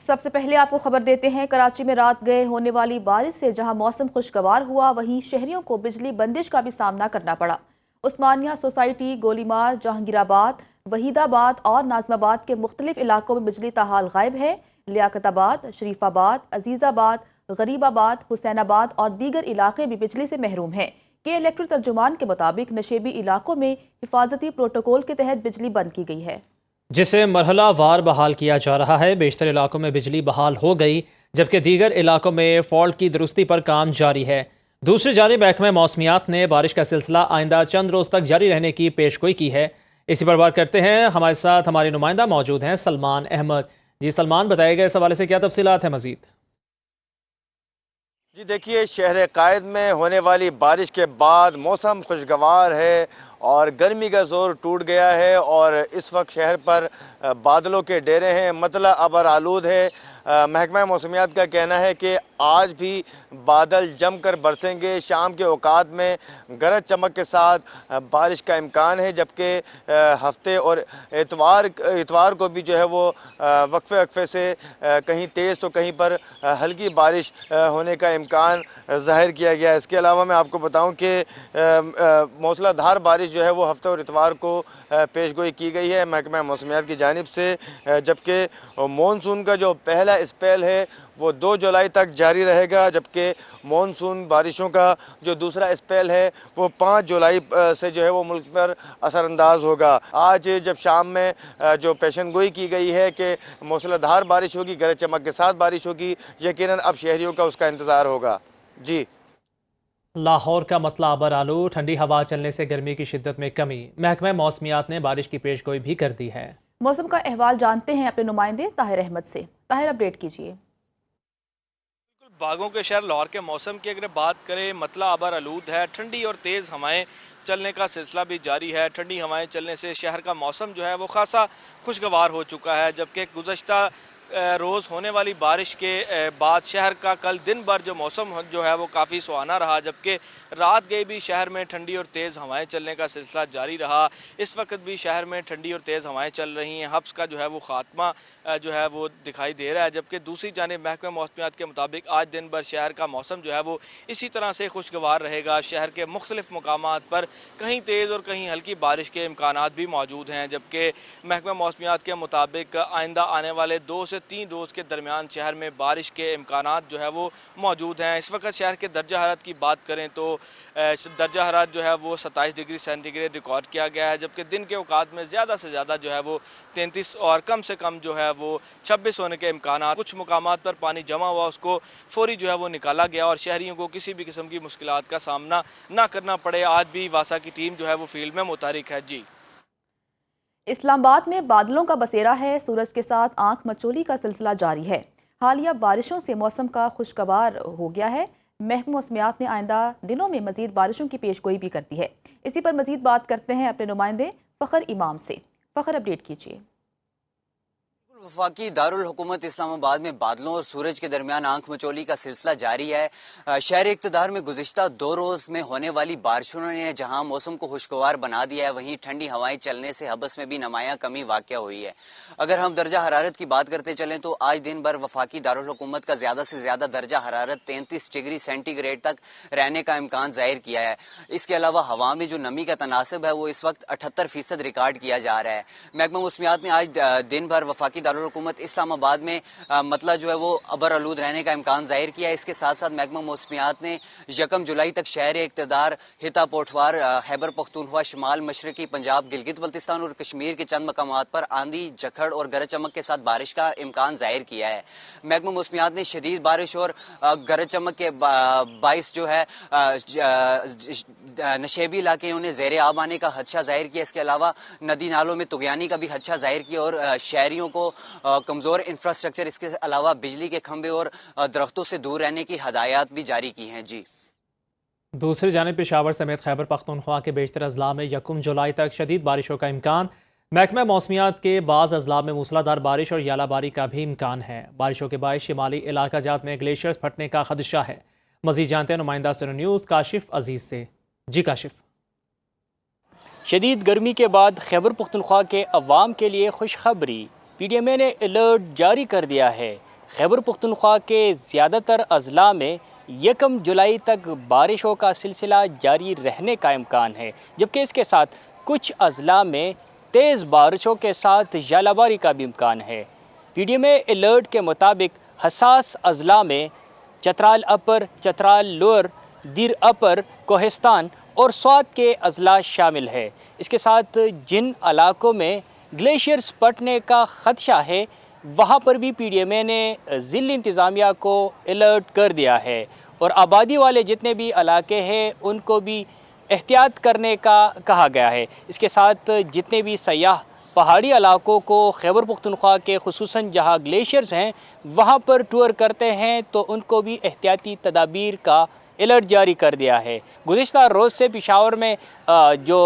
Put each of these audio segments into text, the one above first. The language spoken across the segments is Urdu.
سب سے پہلے آپ کو خبر دیتے ہیں، کراچی میں رات گئے ہونے والی بارش سے جہاں موسم خوشگوار ہوا، وہیں شہریوں کو بجلی بندش کا بھی سامنا کرنا پڑا۔ عثمانیہ سوسائٹی، گولی مار، جہانگیر آباد، وحید آباد اور ناظم آباد کے مختلف علاقوں میں بجلی تاحال غائب ہے۔ لیاقت آباد، شریف آباد، عزیز آباد، غریب آباد، حسین آباد اور دیگر علاقے بھی بجلی سے محروم ہیں۔ کے الیکٹرک ترجمان کے مطابق نشیبی علاقوں میں حفاظتی پروٹوکول کے تحت بجلی بند کی گئی ہے، جسے مرحلہ وار بحال کیا جا رہا ہے۔ بیشتر علاقوں میں بجلی بحال ہو گئی، جبکہ دیگر علاقوں میں فالٹ کی درستی پر کام جاری ہے۔ دوسری جانب محکمہ موسمیات نے بارش کا سلسلہ آئندہ چند روز تک جاری رہنے کی پیش گوئی کی ہے۔ اسی پر بات کرتے ہیں، ہمارے ساتھ ہمارے نمائندہ موجود ہیں سلمان احمد۔ جی سلمان، بتائے گا اس حوالے سے کیا تفصیلات ہیں مزید؟ جی دیکھیے، شہر قائد میں ہونے والی بارش کے بعد موسم خوشگوار ہے اور گرمی کا زور ٹوٹ گیا ہے، اور اس وقت شہر پر بادلوں کے ڈیرے ہیں، مطلع ابر آلود ہے۔ محکمہ موسمیات کا کہنا ہے کہ آج بھی بادل جم کر برسیں گے، شام کے اوقات میں گرج چمک کے ساتھ بارش کا امکان ہے، جبکہ ہفتے اور اتوار کو بھی جو ہے وہ وقفے وقفے سے کہیں تیز تو کہیں پر ہلکی بارش ہونے کا امکان ظاہر کیا گیا ہے۔ اس کے علاوہ میں آپ کو بتاؤں کہ موسلا دھار بارش جو ہے وہ ہفتے اور اتوار کو پیش گوئی کی گئی ہے محکمہ موسمیات کی جانب سے، جبکہ مونسون کا جو پہلا اسپیل ہے وہ 2 جولائی تک جاری رہے گا، جبکہ مونسون بارشوں کا جو دوسرا اسپیل ہے وہ 5 جولائی سے جو ہے وہ ملک پر اثر انداز ہوگا۔ آج جب شام میں جو پیشن گوئی کی گئی ہے کہ موسلا دھار بارش ہوگی، گرج چمک کے ساتھ بارش ہوگی، یقیناً اب شہریوں کا اس کا انتظار ہوگا۔ جی لاہور کا مطلع ابر آلود، ٹھنڈی ہوا چلنے سے گرمی کی شدت میں کمی۔ محکمہ موسمیات نے بارش کی پیش گوئی بھی کر دی ہے۔ موسم کا احوال جانتے ہیں اپنے نمائندے طاہر احمد سے۔ طاہر، اپڈیٹ کیجیے۔ باغوں کے شہر لاہور کے موسم کی اگر بات کریں، مطلع ابر آلود ہے، ٹھنڈی اور تیز ہوائیں چلنے کا سلسلہ بھی جاری ہے۔ ٹھنڈی ہوائیں چلنے سے شہر کا موسم جو ہے وہ خاصا خوشگوار ہو چکا ہے، جبکہ گزشتہ روز ہونے والی بارش کے بعد شہر کا کل دن بھر جو موسم جو ہے وہ کافی سہانا رہا، جبکہ رات گئے بھی شہر میں ٹھنڈی اور تیز ہوائیں چلنے کا سلسلہ جاری رہا۔ اس وقت بھی شہر میں ٹھنڈی اور تیز ہوائیں چل رہی ہیں، حبس کا جو ہے وہ خاتمہ جو ہے وہ دکھائی دے رہا ہے، جبکہ دوسری جانب محکمہ موسمیات کے مطابق آج دن بھر شہر کا موسم جو ہے وہ اسی طرح سے خوشگوار رہے گا۔ شہر کے مختلف مقامات پر کہیں تیز اور کہیں ہلکی بارش کے امکانات بھی موجود ہیں، جبکہ محکمہ موسمیات کے مطابق آئندہ آنے والے 2 سے 3 روز کے درمیان شہر میں بارش کے امکانات جو ہے وہ موجود ہیں۔ اس وقت شہر کے درجہ حرارت کی بات کریں تو درجہ حرارت جو ہے وہ 27 ڈگری سینٹی گریڈ ریکارڈ کیا گیا ہے، جبکہ دن کے اوقات میں زیادہ سے زیادہ جو ہے وہ 33 اور کم سے کم جو ہے وہ 26 ہونے کے امکانات۔ کچھ مقامات پر پانی جمع ہوا، اس کو فوری جو ہے وہ نکالا گیا اور شہریوں کو کسی بھی قسم کی مشکلات کا سامنا نہ کرنا پڑے۔ آج بھی واسا کی ٹیم جو ہے وہ فیلڈ میں متحرک ہے۔ جی اسلام آباد میں بادلوں کا بسیرا ہے، سورج کے ساتھ آنکھ مچولی کا سلسلہ جاری ہے۔ حالیہ بارشوں سے موسم کا خوشگوار ہو گیا ہے۔ محکمہ موسمیات نے آئندہ دنوں میں مزید بارشوں کی پیش گوئی بھی کرتی ہے۔ اسی پر مزید بات کرتے ہیں اپنے نمائندے فخر امام سے۔ فخر، اپڈیٹ کیجیے۔ وفاقی دارالحکومت اسلام آباد میں بادلوں اور سورج کے درمیان آنکھ مچولی کا سلسلہ جاری ہے۔ شہر اقتدار میں گزشتہ 2 روز میں ہونے والی بارشوں نے جہاں موسم کو خوشگوار بنا دیا ہے، وہیں ٹھنڈی ہوائیں چلنے سے حبس میں بھی نمایاں کمی واقع ہوئی ہے۔ اگر ہم درجہ حرارت کی بات کرتے چلیں تو آج دن بھر وفاقی دارالحکومت کا زیادہ سے زیادہ درجہ حرارت 33 ڈگری سینٹی گریڈ تک رہنے کا امکان ظاہر کیا ہے۔ اس کے علاوہ ہوا میں جو نمی کا تناسب ہے وہ اس وقت 78% ریکارڈ کیا جا رہا ہے۔ محکمہ موسمیات نے آج دن بھر وفاقی دارالحکومت اسلام آباد میں مطلع جو ہے وہ ابر آلود رہنے کا امکان ظاہر کیا ہے۔ اس کے ساتھ ساتھ محکمہ موسمیات نے 1 جولائی تک شہر اقتدار، ہتا پوٹھوار، خیبر پختونخوا، شمال مشرقی پنجاب، گلگت بلتستان اور کشمیر کے چند مقامات پر آندھی، جھکڑ اور گرج چمک کے ساتھ بارش کا امکان ظاہر کیا ہے۔ محکمہ موسمیات نے شدید بارش اور گرج چمک کے باعث جو ہے نشیبی علاقے انہیں زیر آب آنے کا خدشہ ظاہر کیا۔ اس کے علاوہ ندی نالوں میں طغیانی کا بھی خدشہ ظاہر کیا اور شہریوں کو کمزور انفراسٹرکچر، اس کے علاوہ بجلی کے کھمبے اور درختوں سے دور رہنے کی ہدایات بھی جاری کی ہیں۔ جی دوسری جانب پشاور سمیت خیبر پختونخوا کے بیشتر اضلاع میں 1 جولائی تک شدید بارشوں کا امکان۔ محکمہ موسمیات کے بعض اضلاع میں موسلادھار بارش اور ژالہ باری کا بھی امکان ہے۔ بارشوں کے باعث شمالی علاقہ جات میں گلیشیئرز پھٹنے کا خدشہ ہے۔ مزید جانتے ہیں نمائندہ سنو نیوز کاشف عزیز سے۔ جی کاشف۔ شدید گرمی کے بعد خیبر پختونخوا کے عوام کے لیے خوشخبری، پی ڈی ایم اے نے الرٹ جاری کر دیا ہے۔ خیبر پختونخوا کے زیادہ تر اضلاع میں 1 جولائی تک بارشوں کا سلسلہ جاری رہنے کا امکان ہے، جبکہ اس کے ساتھ کچھ اضلاع میں تیز بارشوں کے ساتھ ژالہ باری کا بھی امکان ہے۔ پی ڈی ایم اے الرٹ کے مطابق حساس اضلاع میں چترال اپر، چترال لوئر، دیر اپر، کوہستان اور سوات کے اضلاع شامل ہے۔ اس کے ساتھ جن علاقوں میں گلیشیئرز پھٹنے کا خدشہ ہے وہاں پر بھی پی ڈی ایم اے نے ضلعی انتظامیہ کو الرٹ کر دیا ہے، اور آبادی والے جتنے بھی علاقے ہیں ان کو بھی احتیاط کرنے کا کہا گیا ہے۔ اس کے ساتھ جتنے بھی سیاح پہاڑی علاقوں کو خیبر پختونخوا کے خصوصاً جہاں گلیشیئرز ہیں وہاں پر ٹور کرتے ہیں تو ان کو بھی احتیاطی تدابیر کا الرٹ جاری کر دیا ہے۔ گزشتہ روز سے پشاور میں جو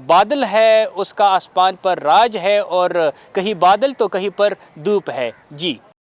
بادل ہے اس کا آسمان پر راج ہے، اور کہیں بادل تو کہیں پر دھوپ ہے۔ جی